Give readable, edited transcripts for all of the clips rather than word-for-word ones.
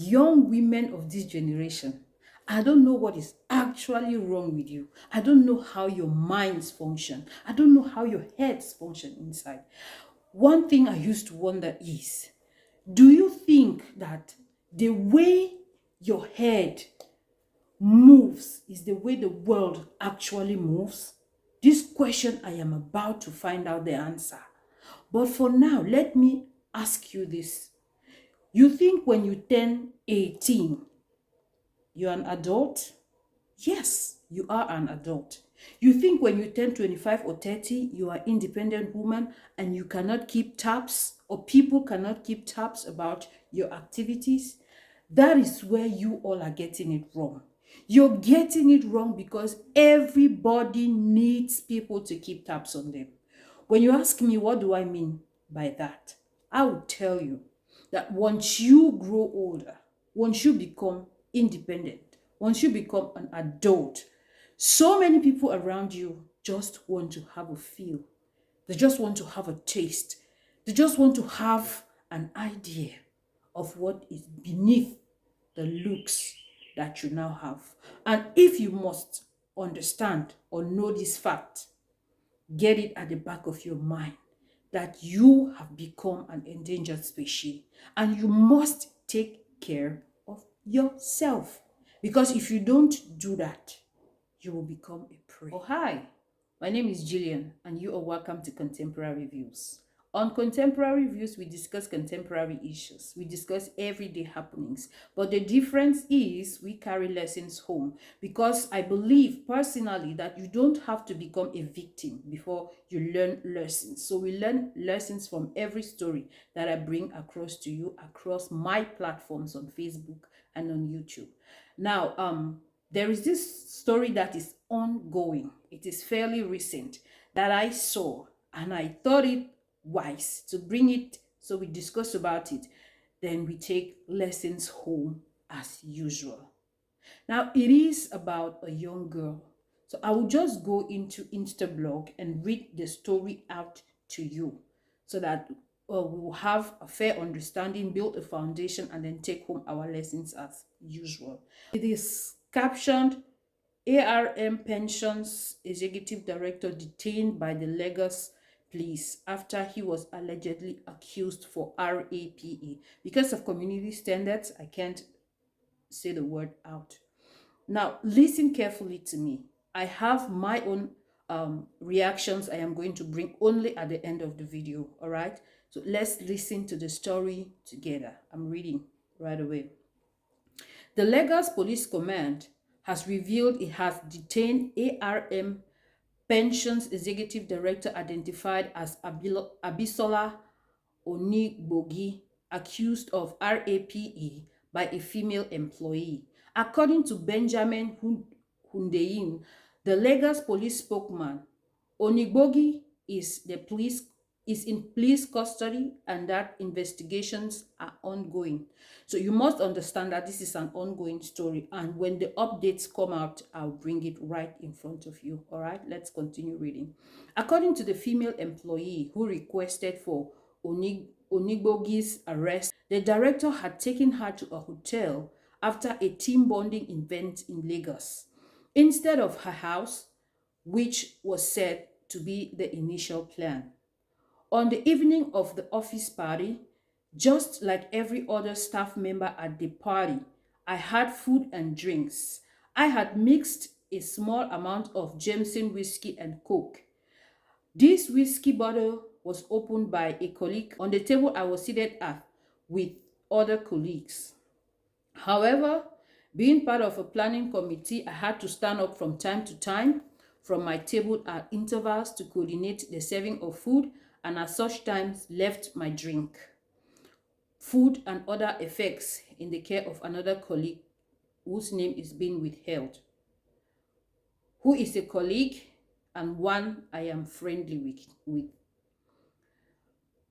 young women of this generation, I don't know what is actually wrong with you. I don't know how your minds function. I don't know how your heads function inside. One thing I used to wonder is, do you think that the way your head moves is the way the world actually moves? This question I am about to find out the answer. But for now, let me ask you this. You think when you turn 18, you're an adult? Yes, you are an adult. You think when you turn 25 or 30, you are independent woman and you cannot keep tabs or people cannot keep tabs about your activities? That is where you all are getting it wrong. You're getting it wrong because everybody needs people to keep tabs on them. When you ask me, what do I mean by that? I will tell you that once you grow older, once you become independent, once you become an adult, so many people around you just want to have a feel. They just want to have a taste. They just want to have an idea of what is beneath the looks that you now have. And if you must understand or know this fact, get it at the back of your mind that you have become an endangered species and you must take care of yourself. Because if you don't do that, you will become a prey. Oh, hi, my name is Jillian, and you are welcome to Contemporary Views. On Contemporary Views, we discuss contemporary issues. We discuss everyday happenings. But the difference is we carry lessons home because I believe personally that you don't have to become a victim before you learn lessons. So we learn lessons from every story that I bring across to you across my platforms on Facebook and on YouTube. Now, there is this story that is ongoing. It is fairly recent that I saw, and I thought it wise to bring it so we discuss about it. Then we take lessons home as usual. Now, it is about a young girl. So I will just go into Instablog and read the story out to you so that we will have a fair understanding, build a foundation, and then take home our lessons as usual. It is captioned ARM Pensions Executive Director detained by the Lagos police after he was allegedly accused for RAPE. Because of community standards, I can't say the word out. Now, listen carefully to me. I have my own reactions I am going to bring only at the end of the video, all right? So let's listen to the story together. I'm reading right away. The Lagos Police Command has revealed it has detained ARM Pensions Executive Director identified as Abisola Onigbogi, accused of RAPE by a female employee. According to Benjamin Hundeyin, the Lagos police spokesman, Onigbogi is in police custody and that investigations are ongoing. So you must understand that this is an ongoing story, and when the updates come out, I'll bring it right in front of you. All right, let's continue reading. According to the female employee who requested for Onigbogi's arrest, the director had taken her to a hotel after a team bonding event in Lagos instead of her house, which was said to be the initial plan. On the evening of the office party, just like every other staff member at the party, I had food and drinks. I had mixed a small amount of Jameson whiskey and Coke. This whiskey bottle was opened by a colleague on the table I was seated at with other colleagues. However, being part of a planning committee, I had to stand up from time to time from my table at intervals to coordinate the serving of food, and at such times left my drink, food, and other effects in the care of another colleague whose name is being withheld, who is a colleague and one I am friendly with.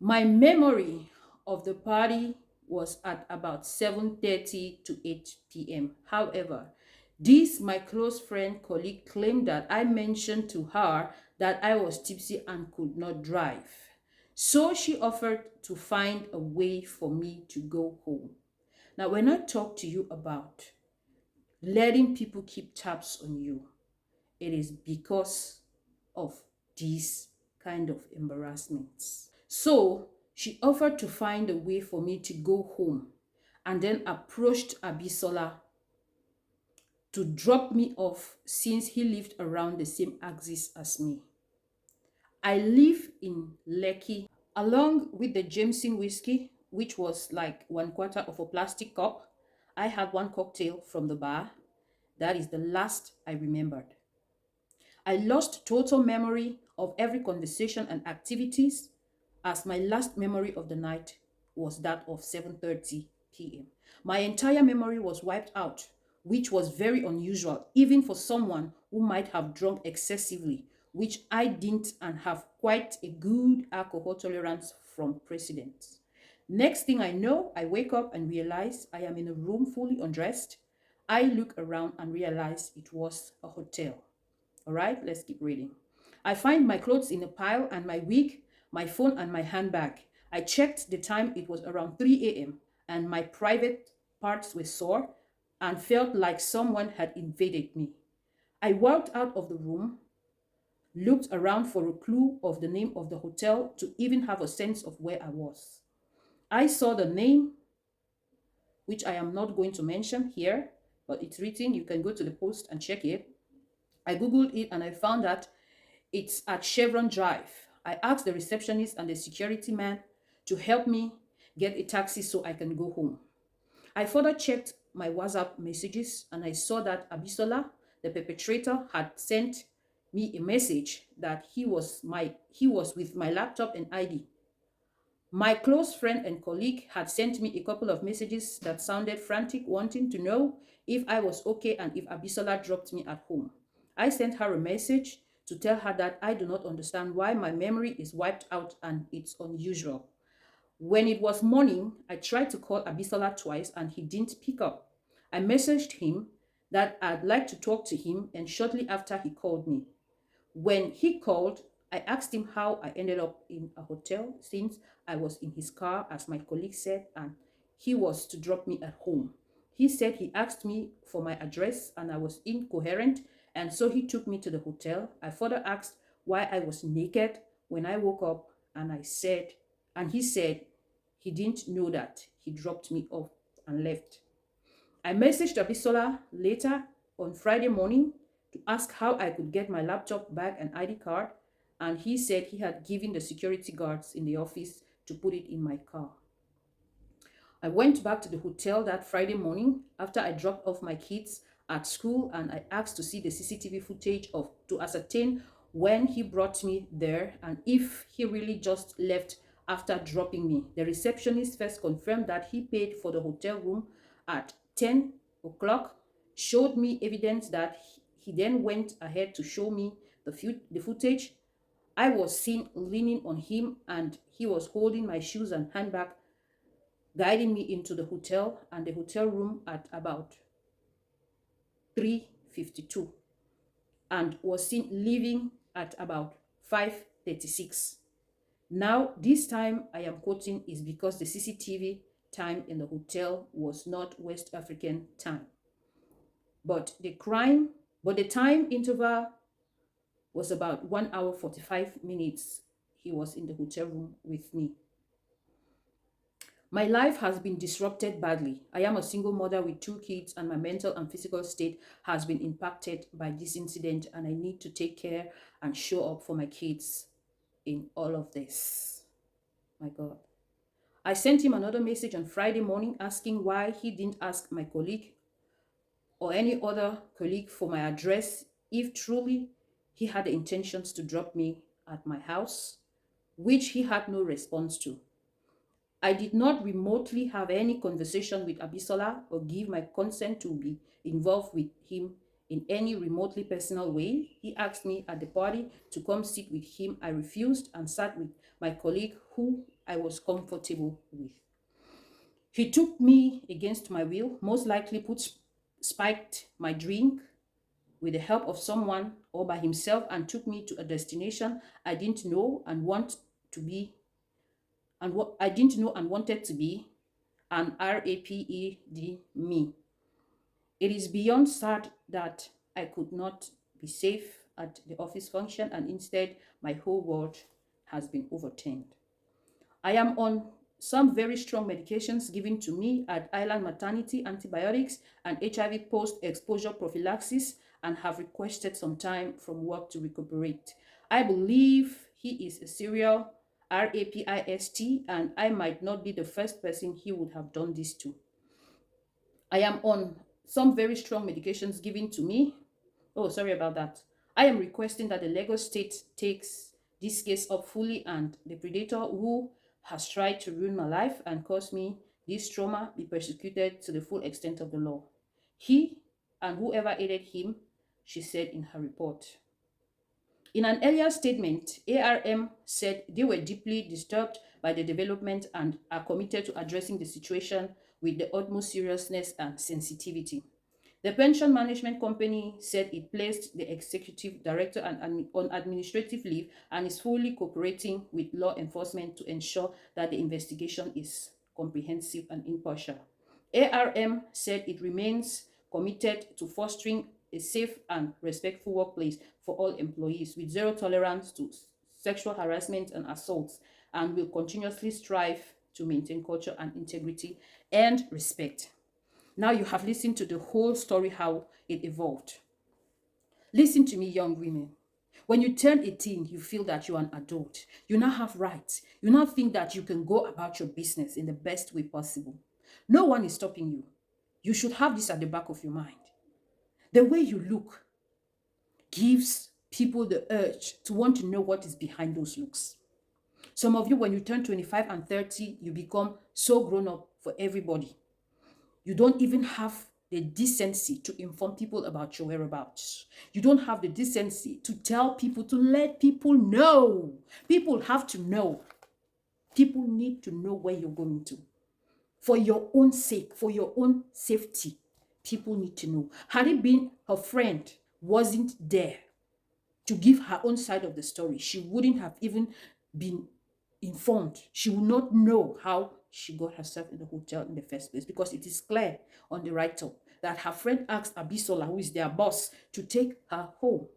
My memory of the party was at about 7:30 to 8 p.m. However, this my close friend colleague claimed that I mentioned to her that I was tipsy and could not drive. So she offered to find a way for me to go home. Now, when I talk to you about letting people keep tabs on you, it is because of these kind of embarrassments. So she offered to find a way for me to go home and then approached Abisola to drop me off since he lived around the same axis as me. I live in Lekki along with the Jameson whiskey, which was like 1/4 of a plastic cup. I had one cocktail from the bar. That is the last I remembered. I lost total memory of every conversation and activities, as my last memory of the night was that of 7:30 p.m. My entire memory was wiped out, which was very unusual even for someone who might have drunk excessively, which I didn't, and have quite a good alcohol tolerance from precedents. Next thing I know, I wake up and realize I am in a room fully undressed. I look around and realize it was a hotel. All right, let's keep reading. I find my clothes in a pile and my wig, my phone, and my handbag. I checked the time, it was around 3 a.m., and my private parts were sore and felt like someone had invaded me. I walked out of the room, looked around for a clue of the name of the hotel to even have a sense of where I was. I saw the name, which I am not going to mention here, but it's written. You can go to the post and check it. I Googled it and I found that it's at Chevron Drive. I asked the receptionist and the security man to help me get a taxi so I can go home. I further checked my WhatsApp messages and I saw that Abisola, the perpetrator, had sent me a message that he was with my laptop and ID. My close friend and colleague had sent me a couple of messages that sounded frantic, wanting to know if I was okay and if Abisola dropped me at home. I sent her a message to tell her that I do not understand why my memory is wiped out and it's unusual. When it was morning, I tried to call Abisola twice and he didn't pick up. I messaged him that I'd like to talk to him, and shortly after he called me. When he called, I asked him how I ended up in a hotel since I was in his car, as my colleague said, and he was to drop me at home. He said he asked me for my address and I was incoherent, and so he took me to the hotel. I further asked why I was naked when I woke up, and he said he didn't know that. He dropped me off and left. I messaged Abisola later on Friday morning to ask how I could get my laptop, bag, and ID card, and he said he had given the security guards in the office to put it in my car. I went back to the hotel that Friday morning after I dropped off my kids at school, and I asked to see the CCTV footage to ascertain when he brought me there and if he really just left after dropping me. The receptionist first confirmed that he paid for the hotel room at 10 o'clock, showed me evidence that he then went ahead to show me the footage. I was seen leaning on him and he was holding my shoes and handbag, guiding me into the hotel and the hotel room at about 3:52, and was seen leaving at about 5:36. Now, this time I am quoting is because the CCTV time in the hotel was not West African time. But the time interval was about 1 hour 45 minutes. He was in the hotel room with me. My life has been disrupted badly. I am a single mother with 2 kids, and my mental and physical state has been impacted by this incident, and I need to take care and show up for my kids in all of this. My God. I sent him another message on Friday morning asking why he didn't ask my colleague or any other colleague for my address if truly he had the intentions to drop me at my house, which he had no response to. I did not remotely have any conversation with Abisola or give my consent to be involved with him in any remotely personal way. He asked me at the party to come sit with him. I refused and sat with my colleague who I was comfortable with. He took me against my will, most likely spiked my drink with the help of someone or by himself, and took me to a destination I didn't know and want to be and what I didn't know and wanted to be. and RAPED, me. It is beyond sad that I could not be safe at the office function and instead my whole world has been overturned. I am on some very strong medications given to me at Island Maternity, antibiotics and HIV post-exposure prophylaxis, and have requested some time from work to recuperate. I believe he is a serial RAPIST and I might not be the first person he would have done this to. I am on some very strong medications given to me. Oh, sorry about that. I am requesting that the Lagos state takes this case up fully and the predator who has tried to ruin my life and cause me this trauma be persecuted to the full extent of the law. He and whoever aided him, she said in her report. In an earlier statement, ARM said they were deeply disturbed by the development and are committed to addressing the situation with the utmost seriousness and sensitivity. The pension management company said it placed the executive director on administrative leave and is fully cooperating with law enforcement to ensure that the investigation is comprehensive and impartial. ARM said it remains committed to fostering a safe and respectful workplace for all employees with zero tolerance to sexual harassment and assaults and will continuously strive to maintain culture and integrity and respect. Now you have listened to the whole story, how it evolved. Listen to me, young women. When you turn 18, you feel that you're an adult. You now have rights. You now think that you can go about your business in the best way possible. No one is stopping you. You should have this at the back of your mind. The way you look gives people the urge to want to know what is behind those looks. Some of you, when you turn 25 and 30, you become so grown up for everybody. You don't even have the decency to inform people about your whereabouts. You don't have the decency to tell people, to let people know. People have to know. People need to know where you're going to. For your own sake, for your own safety, people need to know. Had it been her friend wasn't there to give her own side of the story, she wouldn't have even been informed. She would not know how she got herself in the hotel in the first place, because it is clear on the write-up that her friend asked Abisola, who is their boss, to take her home.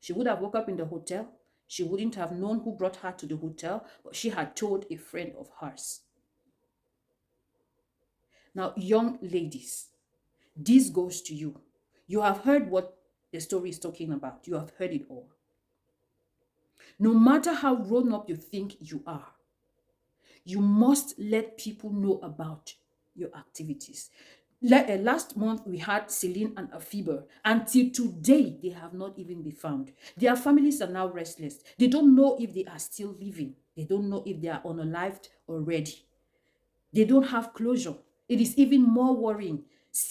She would have woke up in the hotel. She wouldn't have known who brought her to the hotel, but she had told a friend of hers. Now, young ladies, this goes to you. You have heard what the story is talking about. You have heard it all. No matter how grown up you think you are, you must let people know about your activities. Last month, we had Celine and Afiba. Until today, they have not even been found. Their families are now restless. They don't know if they are still living. They don't know if they are unalived already. They don't have closure. It is even more worrying.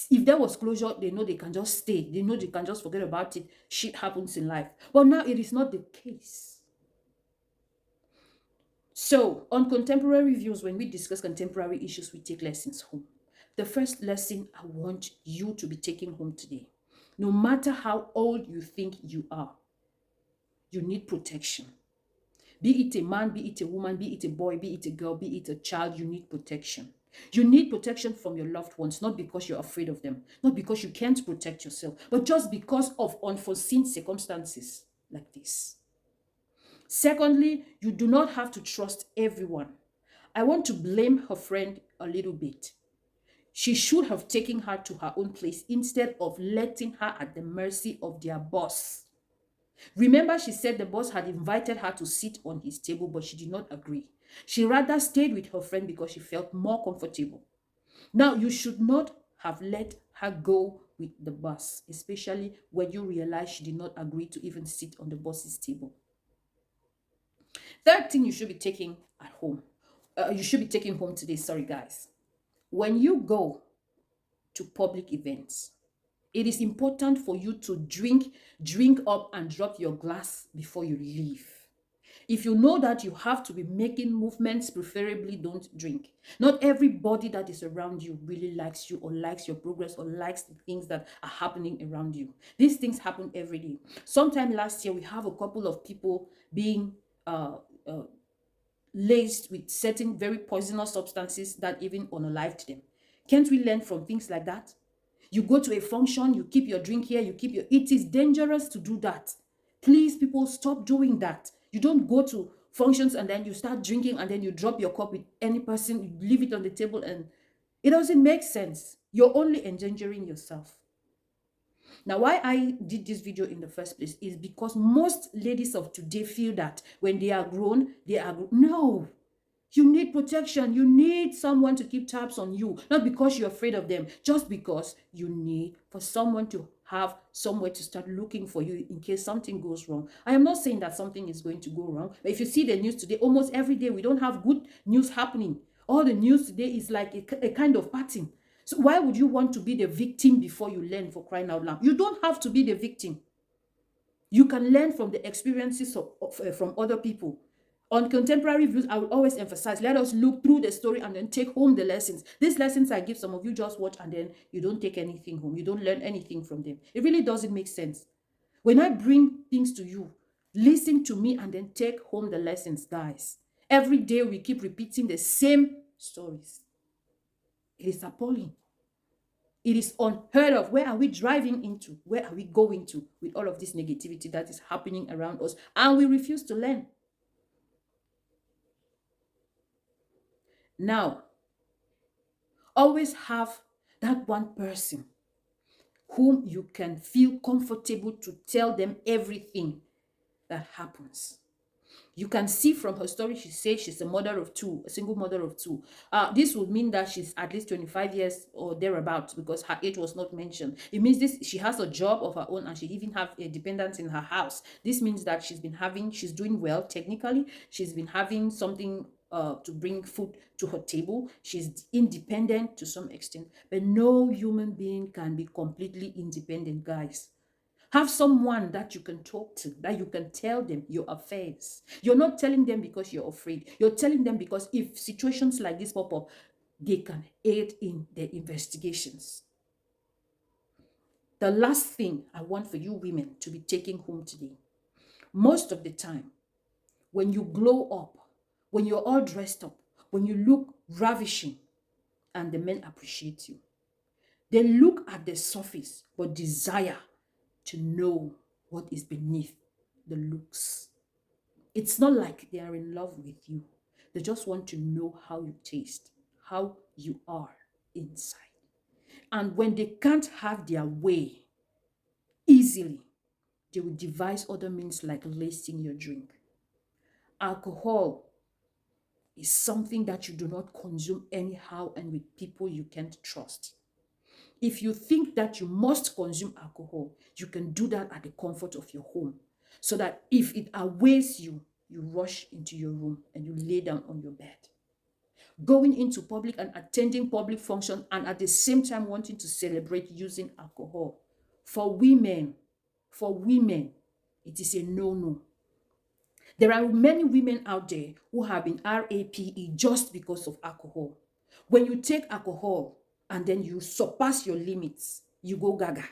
If there was closure, they know they can just stay. They know they can just forget about it. Shit happens in life. But now it is not the case. So, on contemporary views, when we discuss contemporary issues, we take lessons home. The first lesson I want you to be taking home today, no matter how old you think you are, you need protection. Be it a man, be it a woman, be it a boy, be it a girl, be it a child, you need protection. You need protection from your loved ones, not because you're afraid of them, not because you can't protect yourself, but just because of unforeseen circumstances like this. Secondly, you do not have to trust everyone. I want to blame her friend a little bit. She should have taken her to her own place instead of letting her at the mercy of their boss. Remember, she said the boss had invited her to sit on his table, but she did not agree. She rather stayed with her friend because she felt more comfortable. Now, you should not have let her go with the boss, especially when you realize she did not agree to even sit on the boss's table. Third thing you should be taking at home. You should be taking home today, sorry guys. When you go to public events, it is important for you to drink up and drop your glass before you leave. If you know that you have to be making movements, preferably don't drink. Not everybody that is around you really likes you or likes your progress or likes the things that are happening around you. These things happen every day. Sometime last year, we have a couple of people being laced with certain very poisonous substances that even unalived them. Can't we learn from things like that? You go to a function, you keep your drink here, you keep your... It is dangerous to do that. Please, people, stop doing that. You don't go to functions and then you start drinking and then you drop your cup with any person, you leave it on the table, and it doesn't make sense. You're only endangering yourself. Now, why I did this video in the first place is because most ladies of today feel that when they are grown, they are... No. You need protection. You need someone to keep tabs on you. Not because you're afraid of them, just because you need for someone to have somewhere to start looking for you in case something goes wrong. I am not saying that something is going to go wrong, but if you see the news today, almost every day we don't have good news happening. All the news today is like a kind of pattern. So why would you want to be the victim before you learn, for crying out loud? You don't have to be the victim. You can learn from the experiences from other people. On contemporary views, I will always emphasize, let us look through the story and then take home the lessons. These lessons I give, some of you just watch and then you don't take anything home. You don't learn anything from them. It really doesn't make sense. When I bring things to you, listen to me and then take home the lessons, guys. Every day we keep repeating the same stories. It is appalling. It is unheard of. Where are we driving into? Where are we going to with all of this negativity that is happening around us? And we refuse to learn. Now, always have that one person whom you can feel comfortable to tell them everything that happens. You can see from her story, she says she's a mother of two, a single mother of two. This would mean that she's at least 25 years or thereabouts, because her age was not mentioned. It means this, she has a job of her own and she even have a dependent in her house. This means that she's doing well technically. She's been having something to bring food to her table. She's independent to some extent, but no human being can be completely independent, guys. Have someone that you can talk to, that you can tell them your affairs. You're not telling them because you're afraid. You're telling them because if situations like this pop up, they can aid in their investigations. The last thing I want for you women to be taking home today, most of the time, when you glow up, when you're all dressed up, when you look ravishing, and the men appreciate you, they look at the surface but desire to know what is beneath the looks. It's not like they are in love with you. They just want to know how you taste, how you are inside. And when they can't have their way easily, they will devise other means like lacing your drink. Alcohol is something that you do not consume anyhow and with people you can't trust. If you think that you must consume alcohol, you can do that at the comfort of your home, so that if it awaits you, you rush into your room and you lay down on your bed. Going into public and attending public function and at the same time wanting to celebrate using alcohol. For women, it is a no-no. There are many women out there who have been RAPE just because of alcohol. When you take alcohol and then you surpass your limits, you go gaga.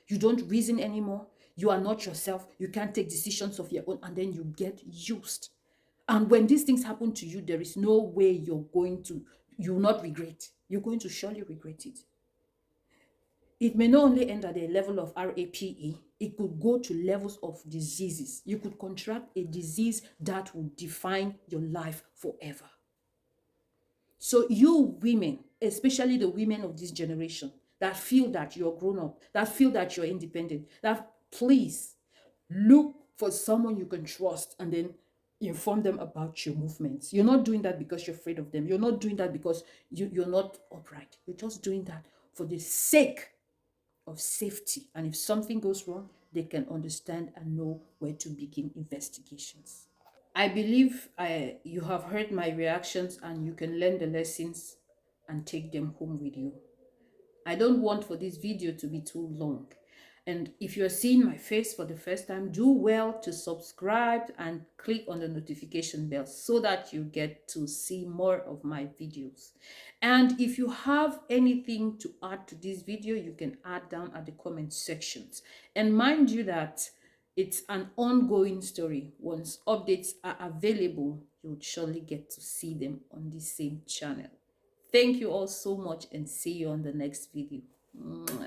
You don't reason anymore. You are not yourself. You can't take decisions of your own, and then you get used. And when these things happen to you, there is no way you will not regret. You're going to surely regret it. It may not only end at the level of RAPE, it could go to levels of diseases. You could contract a disease that will define your life forever. So you women, especially the women of this generation that feel that you're grown up, that feel that you're independent, that please look for someone you can trust and then inform them about your movements. You're not doing that because you're afraid of them. You're not doing that because you're not upright. You're just doing that for the sake of safety. And if something goes wrong, they can understand and know where to begin investigations. I believe you have heard my reactions and you can learn the lessons and take them home with you. I don't want for this video to be too long. And if you're seeing my face for the first time, do well to subscribe and click on the notification bell so that you get to see more of my videos. And if you have anything to add to this video, you can add down at the comment sections. And mind you that It's an ongoing story. Once updates are available, you would surely get to see them on the same channel. Thank you all so much and see you on the next video. Mwah.